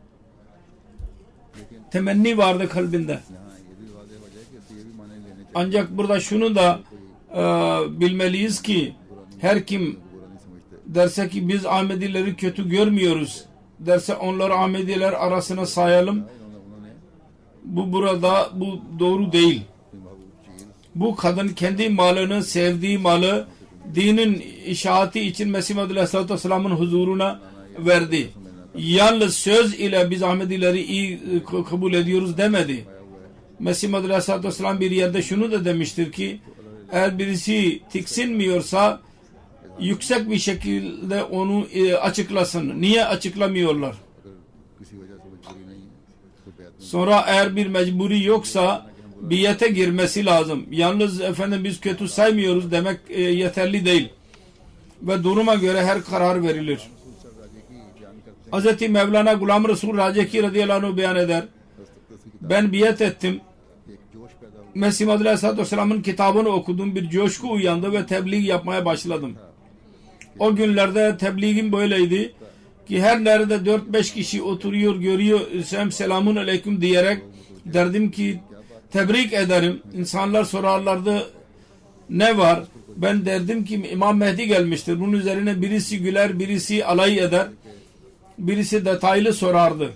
Temenni vardı kalbinde. यहाँ ये भी वाज़ेह हो जाए कि ये भी माने लेने चाहिए Ancak burada şunu da bilmeliyiz ki her kim बुरा नहीं समझते derse ki biz Ahmedileri kötü görmüyoruz derse onları Ahmediler arasına sayalım. उन्होंने Bu doğru değil. अपनी महबूब चीज़ Bu kadın kendi malını, sevdiği malı dinin işaati için Mesih Muhammed Aleyhisselatü Vesselam'ın huzuruna verdi. Yalnız söz ile biz Ahmedileri iyi kabul ediyoruz demedi. Mesih Muhammed Aleyhisselatü Vesselam bir yerde şunu da demiştir ki eğer birisi tiksinmiyorsa yüksek bir şekilde onu açıklasın. Niye açıklamıyorlar? अगर किसी वजह से मजबूरी नहीं है तो बैत में Sonra eğer bir mecburi yoksa biyete girmesi lazım. Yalnız efendim biz kötü saymıyoruz demek yeterli değil. Ve duruma göre her karar verilir. रसूल साहब राजे की बयान करते Hz. Mevlana Gulam Resul Raceki radıyallahu anh beyan eder. हैं अक़दस की Ben biyet ettim. एक जोश पैदा हुआ Mesih Muhammed Aleyhisselatü Vesselam'ın kitabını okudum. Bir coşku uyandı ve tebliğ yapmaya başladım. O günlerde tebliğim böyleydi ki her nerede 4-5 kişi oturuyor görüyor selamun aleyküm diyerek derdim ki tebrik ederim. İnsanlar sorarlardı ne var? Ben derdim ki İmam Mehdi gelmiştir. Bunun üzerine birisi güler, birisi alay eder. Birisi detaylı sorardı.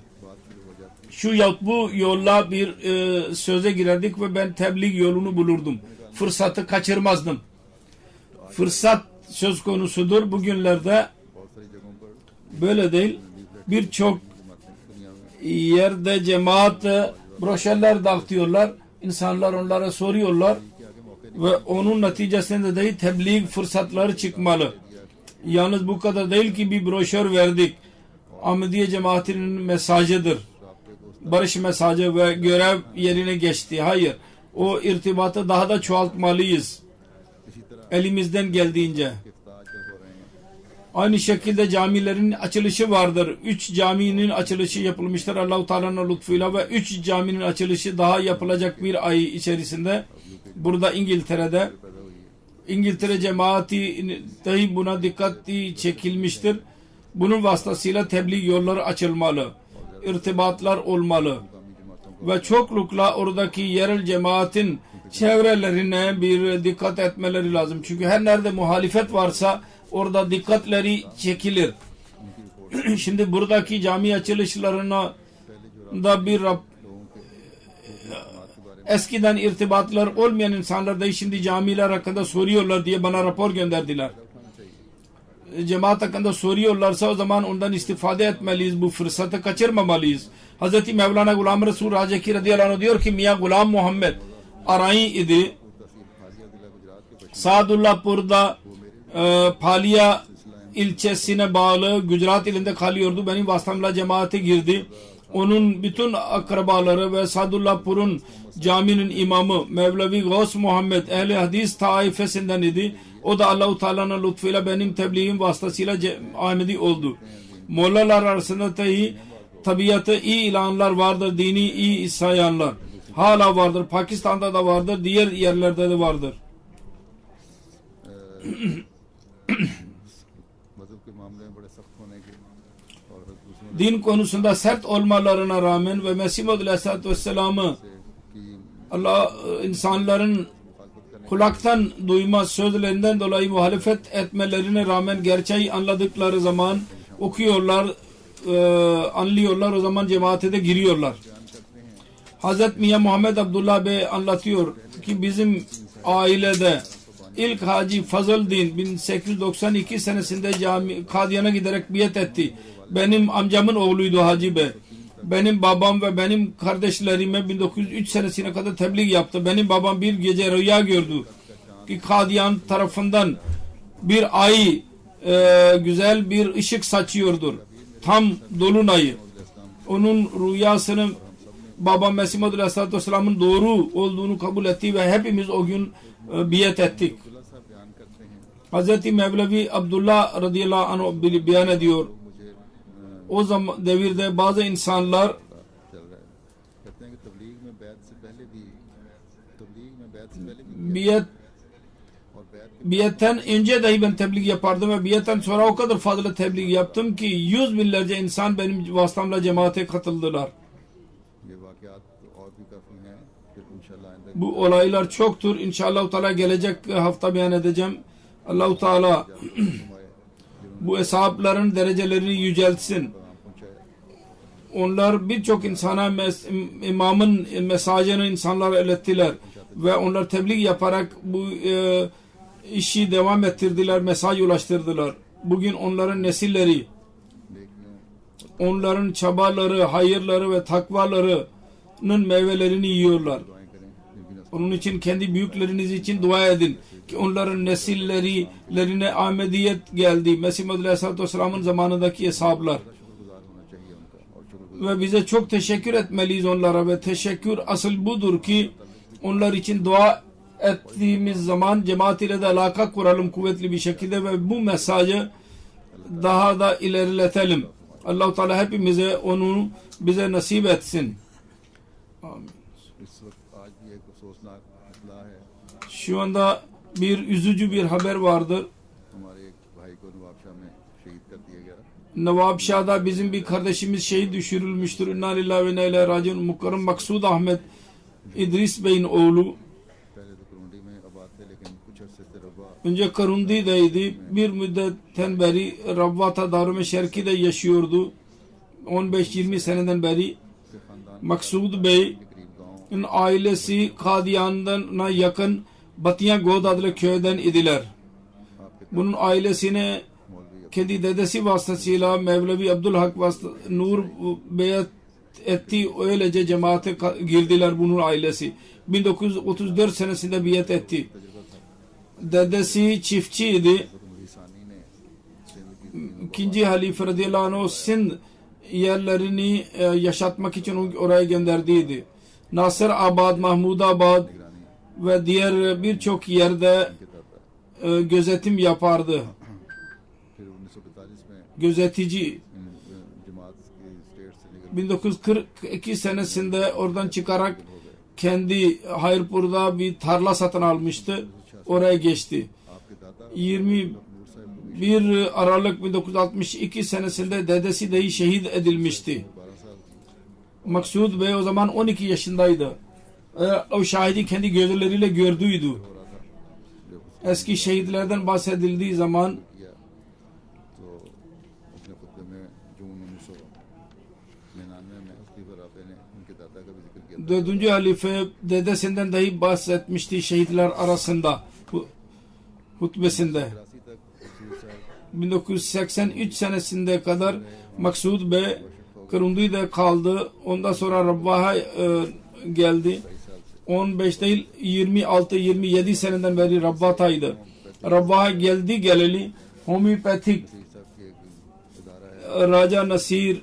Şu bu yolla bir söze girerdik ve ben tebliğ yolunu bulurdum. Fırsatı kaçırmazdım. Fırsat söz konusudur. Bugünlerde बहुत सारी जगहों पर böyle değil. Birçok yerde cemaat broşürler dağıtıyorlar. İnsanlar onlara soruyorlar ve onun neticesinde de tebliğ fırsatları çıkmalı. Yalnız bu kadar değil ki bir broşür verdik. Ahmediye cemaatinin mesajıdır. Barış mesajı ve görev yerine geçti. Hayır. O irtibatı daha da çoğaltmalıyız. इसी तरह Elimizden geldiğince. इफ्तार जो हो रहे हैं Aynı şekilde camilerin açılışı vardır. 3 caminin açılışı yapılmıştır Allah-u Teala'nın lütfuyla ve 3 caminin açılışı daha yapılacak bir ay içerisinde. Burada İngiltere'de İngiltere cemaati dahi buna dikkati çekilmiştir. Bunun vasıtasıyla tebliğ yolları açılmalı. İrtibatlar olmalı. Ve çoklukla oradaki yerel cemaatin çevrelerine bir dikkat etmeleri lazım. Çünkü her nerede muhalefet varsa orada dikkatleri çekilir. Şimdi buradaki cami açılışlarına da bir eskiden irtibatlar olmayan insanlar da şimdi camiler hakkında soruyorlar diye bana rapor gönderdiler. cemaat hakkında soruyorlarsa o zaman ondan istifade etmeliyiz. Bu fırsatı kaçırmamalıyız. Hz. Mevlana Gulam Resul Rajaki radıyallahu anh diyor ki Miyan Gulam Muhammed arayi idi. Saadullahpur'da Paliya ilçesine bağlı Gujarat ilinde kalıyordu. Benim vasıtamla cemaate girdi. Onun bütün akrabaları ve Saadullahpur'un caminin imamı Mevlevi Gavs Muhammed Ehl-i Hadis taifesinden idi. O da Allah-u Teala'nın lütfuyla benim tebliğim vasıtasıyla Ahmedi oldu. Mollalar arasında tabiatı iyi ilanlar vardır, dini iyi sayanlar. Hala vardır. Pakistan'da da vardır, diğer yerlerde de vardır. Din konusunda sert olmalarına rağmen ve Mesih Maud Aleyhisselatü Vesselam'ı Allah insanların kulaktan duyma sözlerinden dolayı muhalefet etmelerine rağmen gerçeği anladıkları zaman okuyorlar, anlıyorlar, o zaman cemaate de giriyorlar. Hazreti Miyan Muhammed Abdullah Bey anlatıyor ki bizim ailede ilk Hacı Fazıldin 1892 senesinde Kadiyana giderek biat etti. Benim amcamın oğluydu Hacı Bey. Benim babam ve benim kardeşlerime 1903 senesine kadar tebliğ yaptı. Benim babam bir gece rüya gördü ki Kadiyan tarafından bir ay güzel bir ışık saçıyordur. Tam dolunayı. Onun rüyasını babam Mesih Maud Aleyhisselatü Vesselam'ın doğru olduğunu kabul etti ve hepimiz o gün biat ettik. Hz. Mevlevi Abdullah radıyallahu anh beyan ediyor. O zaman devirde bazı insanlar biyetten önce dahi ben tebliğ yapardım ve biyetten sonra o kadar fazla tebliğ yaptım ki 100 binlerce insan benim vasıtamla cemaate katıldılar. Bu olaylar çoktur. İnşallah Teala gelecek hafta beyan edeceğim. Allah-u Teala bu eshapların derecelerini yüceltsin. Onlar birçok insana imamın mesajını insanlara ilettiler ve onlar tebliğ yaparak bu işi devam ettirdiler, mesaj ulaştırdılar. Bugün onların nesilleri, onların çabaları, hayırları ve takvalarının meyvelerini yiyorlar. Onun için kendi büyükleriniz için dua edin ki onların nesillerine Ahmediyet geldi. Mesih Maud Aleyhisselatü Vesselam'ın zamanındaki eshaplar. Ve bize çok teşekkür etmeliyiz onlara ve teşekkür asıl budur ki onlar için dua ettiğimiz zaman cemaat ile de alaka kuralım kuvvetli bir şekilde ve bu mesajı daha da ilerletelim. Allah-u Teala hepimize onu bize nasip etsin. Amin. Şu anda bir üzücü bir haber vardır. Nevabşah'da bizim bir kardeşimiz şehit düşürülmüştür. İnna lillahi ve inna ileyhi raciun. Mukarrem Maksud Ahmet İdris Bey'in oğlu. Önce Karundi'deydi. Bir müddetten beri Rabvata Darüme Şerki'de yaşıyordu. 15-20 seneden beri Maksud Bey'in ailesi Kadiyan'dan yakın Batiya God adlı köyden idiler. Bunun ailesine kendi dedesi vasıtasıyla Mevlevi Abdülhak Nur beyat etti. Öylece cemaate girdiler bunun ailesi. 1934 senesinde biat etti. Dedesi çiftçiydi. İkinci halife radıyallahu anh Sind yerlerini yaşatmak için oraya gönderdiydi. Nasır Abad, Mahmudabad ve diğer birçok yerde gözetim yapardı. Gözetici. 1942 senesinde oradan çıkarak kendi Hayırpur'da bir tarla satın almıştı. Oraya geçti. 21 Aralık 1962 senesinde dedesi dahi şehit edilmişti. Maksud Bey o zaman 12 yaşındaydı. O şahidi kendi gözleriyle gördüydü. Eski şehitlerden bahsedildiği zaman 4. halife dedesinden dahi bahsetmişti şehitler arasında hutbesinde. 1983 senesinde kadar Maksud Bey Kırım'da kaldı. Ondan sonra Rabbah'a geldi. 15 değil 26-27 seneden beri Rabbah'taydı. Rabbah'a geldi geleli homeopatik Raja Nasir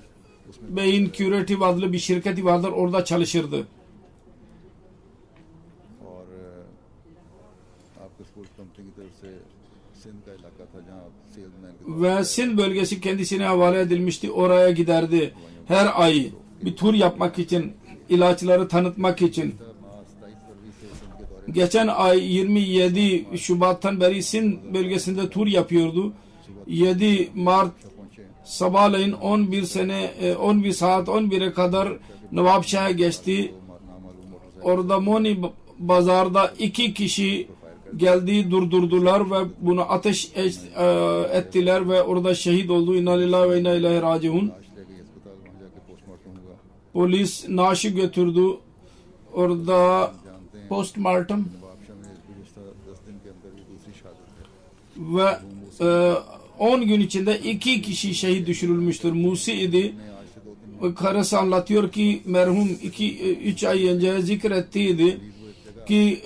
Bey'in Curative adlı bir şirketi vardır. Orada çalışırdı. और आपके school company की तरफ से सिंध का इलाका था जहाँ आप सेल्समैन के Ve Sind bölgesi kendisine havale edilmişti. Oraya giderdi. Her ay bir tur yapmak için, ilaçları tanıtmak için. 27 फरवरी से सिंध के दौरे Geçen ay 27 Şubat'tan beri Sind bölgesinde tur yapıyordu. 7 Mart पहुंचे sabahleyin 11 saat 11'e kadar Nawabshah'a geçti. नामालूम motorcycle Orada Moni Bazar'da 2 kişi geldi, durdurdular ve bunu ateş ettiler ve orada şehit oldu. İnna lillahi ve inna ileyhi raciun. लाश ले गई अस्पताल वहाँ जाके पोस्टमार्टम हुआ Polis naaşı götürdü. Orada जानते हैं postmortem नवाबशाह में गुज़श्ता 10 दिन के अंदर ये दूसरी शहादत है ve 10 gün içinde 2 kişi şehit düşürülmüştür. Musi idi. आज से 2 दिन Karısı anlatıyor ki merhum 3 ay önce zikrettiydi ki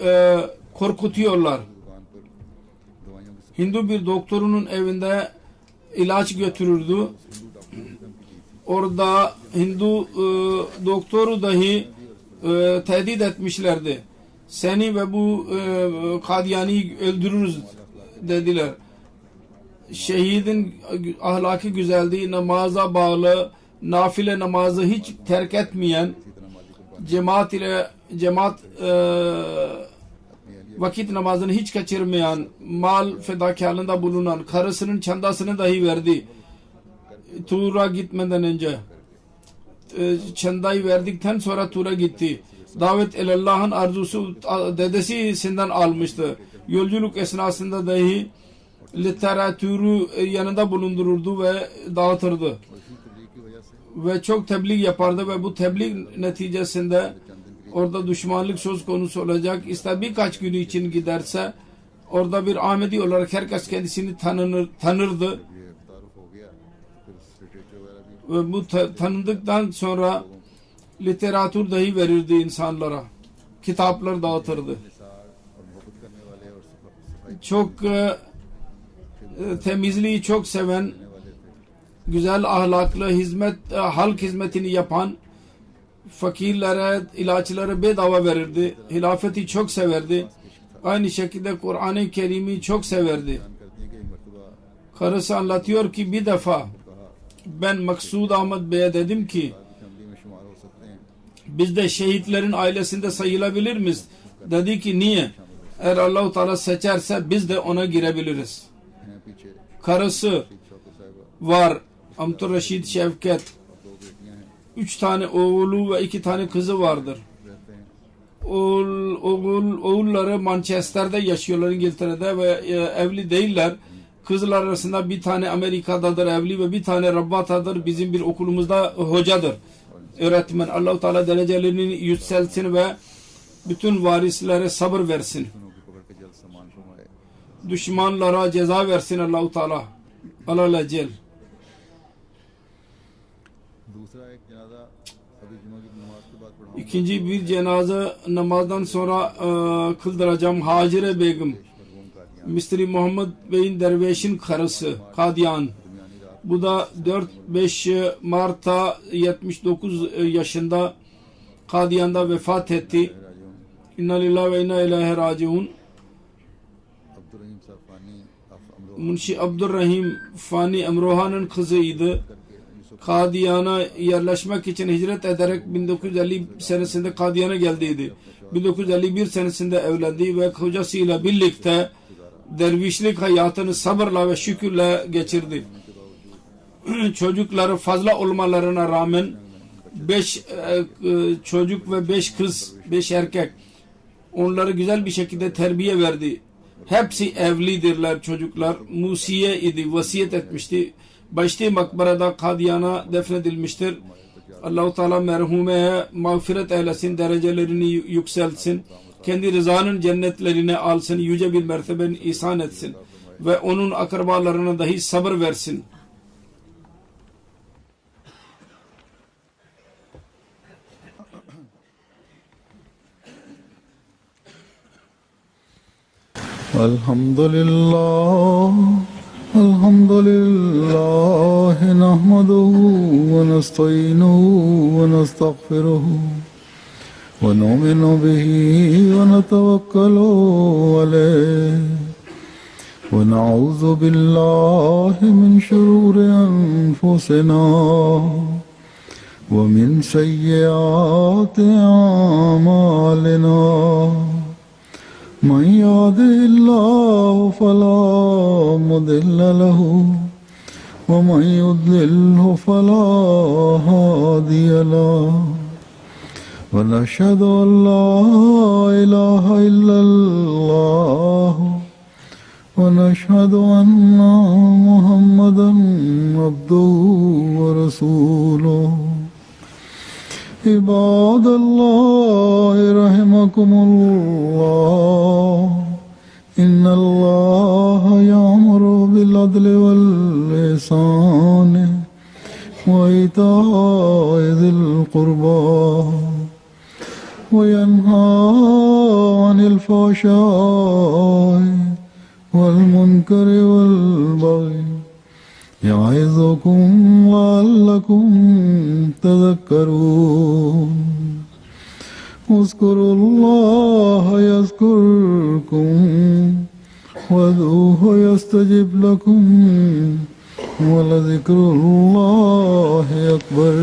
korkutuyorlar. दुकान पर दवाइयों की Hindu bir doktorunun evinde ilaç götürürdü. Orada Hindu doktoru dahi tehdit etmişlerdi. Seni ve bu Kadiyani'yi öldürürüz dediler. Şehidin ahlaki güzelliği, namaza bağlı, nafile namazı hiç terk etmeyen, cemaat vakit namazını hiç kaçırmayan, mal fedakarlığında bulunan, karısının çandasını dahi verdi. Tur'a gitmeden önce. Çandayı verdikten sonra Tur'a gitti. Davet Allah'ın arzusu dedesinden almıştı. Yolculuk esnasında dahi literatürü yanında bulundururdu ve dağıtırdı. Ve çok tebliğ yapardı ve bu tebliğ neticesinde orada düşmanlık söz konusu olacak. İşte birkaç gün için giderse orada bir Ahmedi olarak herkes kendisini tanırdı. तारुफ हो गया फिर लिटरेचर वगैरह भी Ve bu tanındıktan sonra literatür dahi verirdi insanlara. Kitaplar dağıtırdı. Nisar और मोहब्बत करने वाले और सफाई Çok temizliği çok seven, करने वाले थे güzel ahlaklı, halk hizmetini yapan, fakirlere ilaçları bedava verirdi. Hilafeti çok severdi. Aynı şekilde Kur'an-ı Kerim'i çok severdi. करती हैं कि एक मरतबा Karısı anlatıyor ki bir defa ben Maksud Ahmet Bey'e dedim ki family में शुमार हो सकते हैं biz de şehitlerin ailesinde sayılabilir miyiz? Dedi ki niye? Eğer Allah-u Teala seçerse biz de ona girebiliriz. हैं पीछे Karısı शौकत साहिबा var. Amtur Reşid Şevket. 2 बेटियां हैं 3 tane oğlu ve 2 tane kızı vardır. रहते हैं Oğulları Manchester'da yaşıyorlar, İngiltere'de ve evli değiller. Kızlar arasında bir tane Amerika'dadır evli ve bir tane Rabbata'dır. Bizim bir okulumuzda hocadır. Öğretmen. Allah-u Teala derecelerini yükseltsin ve bütün varislere sabır versin. दुश्मनों की पकड़ के जल्द सम्मान फरमाए Düşmanlara ceza versin Allah-u Teala. Allah Celle. दूसरा एक जनाजा अभी जुमा की नमाज के बाद पढ़ा İkinci bir cenaze namazdan sonra kıldıracağım. Hacire Begüm. मरहूम Kadian Mr. Muhammed Bey'in dervişin karısı Kadiyan. दरमियानी रात Bu da 4-5 Mart'ta 79 yaşında Kadiyan'da vefat etti. राजून İnna lillahi ve inna ileyhi raciun. Abdur Rahim साहब फानी Amroha Munşi Abdurrahim Fani Emroha'nın kızıydı. Kadiyan'a yerleşmek için hicret ederek 1950 senesinde Kadiyan'a geldiydi. 1951 senesinde evlendi ve kocasıyla birlikte dervişlik hayatını sabırla ve şükürle geçirdi. Çocukları fazla olmalarına rağmen 5 çocuk ve 5 kız, 5 erkek, onları güzel bir şekilde terbiye verdi. Hepsi evlidirler çocuklar. Musiye idi, vasiyet etmişti. Başti makbarada Kadiyan'a defnedilmiştir. Allah-u Teala merhumeye mağfiret eylesin, derecelerini yükseltsin. Kendi rızanın cennetlerine alsın, yüce bir mertebe ihsan etsin. ve onun akrabalarına dahi sabır versin. Elhamdülillah, elhamdülillah, nahmaduhu ve nesta'inuhu ve nestağfiruhu ve nu'minu bihi ve netevekkalu aleyh ve na'udzu billahi min şururi enfusina ve min seyyiati a'malina. من يهده الله فلا مضل له ومن يضلله فلا هادي له ونشهد أن لا إله إلا الله ونشهد أن محمدا عبده ورسوله. عباد الله رحمكم الله إن الله يأمر بالعدل والإحسان وإيتاء ذي القربى وينهى عن الفحشاء والمنكر والبغي يعظكم لعلكم تذكرون. اذكروا الله يذكركم وادعوه يستجب لكم ولذكر الله أكبر.